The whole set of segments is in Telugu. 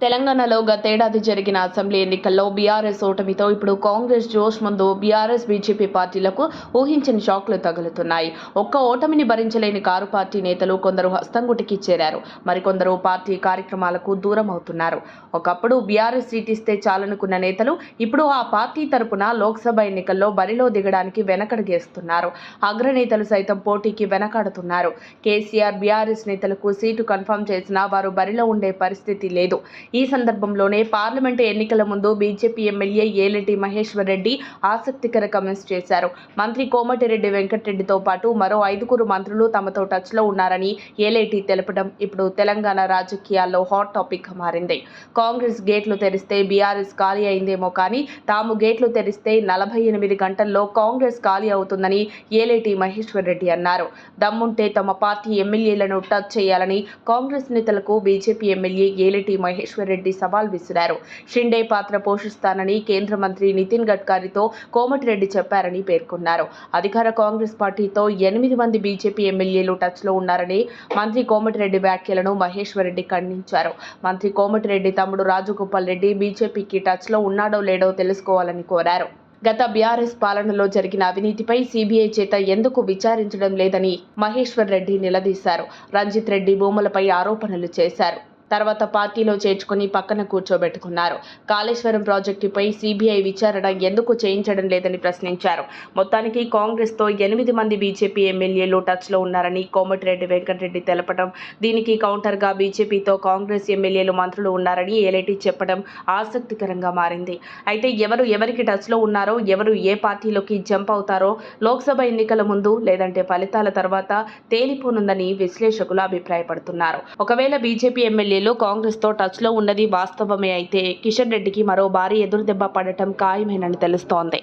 తెలంగాణలో గతేడాది జరిగిన అసెంబ్లీ ఎన్నికల్లో బీఆర్ఎస్ ఓటమితో ఇప్పుడు కాంగ్రెస్ జోష్ ముందు బీఆర్ఎస్ బీజేపీ పార్టీలకు ఊహించని షాక్లు తగులుతున్నాయి. ఒక్క ఓటమిని భరించలేని కారు పార్టీ నేతలు కొందరు హస్తంగుటికి చేరారు. మరికొందరు పార్టీ కార్యక్రమాలకు దూరం అవుతున్నారు. ఒకప్పుడు బీఆర్ఎస్ సీట్ ఇస్తే చాలనుకున్న నేతలు ఇప్పుడు ఆ పార్టీ తరపున లోక్సభ ఎన్నికల్లో బరిలో దిగడానికి వెనకడుగేస్తున్నారు. అగ్రనేతలు సైతం పోటీకి వెనకాడుతున్నారు. కేసీఆర్ బీఆర్ఎస్ నేతలకు సీటు కన్ఫర్మ్ చేసినా వారు బరిలో ఉండే పరిస్థితి లేదు. ఈ సందర్భంలోనే పార్లమెంటు ఎన్నికల ముందు బీజేపీ ఎమ్మెల్యే ఏలేటి మహేశ్వర్ రెడ్డి ఆసక్తికర కామెంట్స్ చేశారు. మంత్రి కోమటిరెడ్డి వెంకటరెడ్డితో పాటు మరో 5 మంత్రులు తమతో టచ్లో ఉన్నారని ఏలేటి తెలపడం ఇప్పుడు తెలంగాణ రాజకీయాల్లో హాట్ టాపిక్గా మారింది. కాంగ్రెస్ గేట్లు తెరిస్తే బీఆర్ఎస్ ఖాళీ అయిందేమో కానీ తాము గేట్లు తెరిస్తే 48 గంటల్లో కాంగ్రెస్ ఖాళీ అవుతుందని ఏలేటి మహేశ్వర్ రెడ్డి అన్నారు. దమ్ముంటే తమ పార్టీ ఎమ్మెల్యేలను టచ్ చేయాలని కాంగ్రెస్ నేతలకు బీజేపీ ఎమ్మెల్యే ఏలేటి మహేశ్వర్ రెడ్డి సవాల్ విసిరారు. షిండే పాత్ర పోషిస్తానని కేంద్ర మంత్రి నితిన్ గడ్కరీతో కోమటిరెడ్డి చెప్పారని పేర్కొన్నారు. అధికార కాంగ్రెస్ పార్టీతో 8 మంది బీజేపీ ఎమ్మెల్యేలు టచ్లో ఉన్నారని మంత్రి కోమటిరెడ్డి వ్యాఖ్యలను మహేశ్వర్ రెడ్డి ఖండించారు. మంత్రి కోమటిరెడ్డి తమ్ముడు రాజగోపాల్ రెడ్డి బీజేపీకి టచ్లో ఉన్నాడో లేడో తెలుసుకోవాలని కోరారు. గత బీఆర్ఎస్ పాలనలో జరిగిన అవినీతిపై సీబీఐ చేత ఎందుకు విచారించడం లేదని మహేశ్వర్ రెడ్డి నిలదీశారు. రంజిత్ రెడ్డి భూములపై ఆరోపణలు చేశారు. తర్వాత పార్టీలో చేర్చుకుని పక్కన కూర్చోబెట్టుకున్నారు. కాళేశ్వరం ప్రాజెక్టుపై సీబీఐ విచారణ ఎందుకు చేయించడం లేదని ప్రశ్నించారు. మొత్తానికి కాంగ్రెస్తో 8 మంది బీజేపీ ఎమ్మెల్యేలు టచ్లో ఉన్నారని కోమటిరెడ్డి వెంకటరెడ్డి తెలపడం, దీనికి కౌంటర్గా బీజేపీతో కాంగ్రెస్ ఎమ్మెల్యేలు మంత్రులు ఉన్నారని ఏలేటి చెప్పడం ఆసక్తికరంగా మారింది. అయితే ఎవరు ఎవరికి టచ్లో ఉన్నారో, ఎవరు ఏ పార్టీలోకి జంప్ అవుతారో లోక్సభ ఎన్నికల ముందు లేదంటే ఫలితాల తర్వాత తేలిపోనుందని విశ్లేషకులు అభిప్రాయపడుతున్నారు. ఒకవేళ బీజేపీ ఎమ్మెల్యేలు కాంగ్రెస్ తో టచ్ లో ఉన్నది వాస్తవమే అయితే కిషన్ రెడ్డికి మరో భారీ ఎదురుదెబ్బ పడటం ఖాయమేనని తెలుస్తోంది.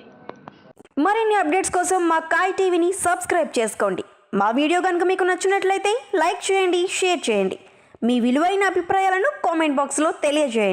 మరిన్ని అప్డేట్స్ కోసం మా కాయ్ టీవీని సబ్స్క్రైబ్ చేసుకోండి. మా వీడియో కనుక మీకు నచ్చినట్లయితే లైక్ చేయండి, షేర్ చేయండి. మీ విలువైన అభిప్రాయాలను కామెంట్ బాక్స్లో తెలియజేయండి.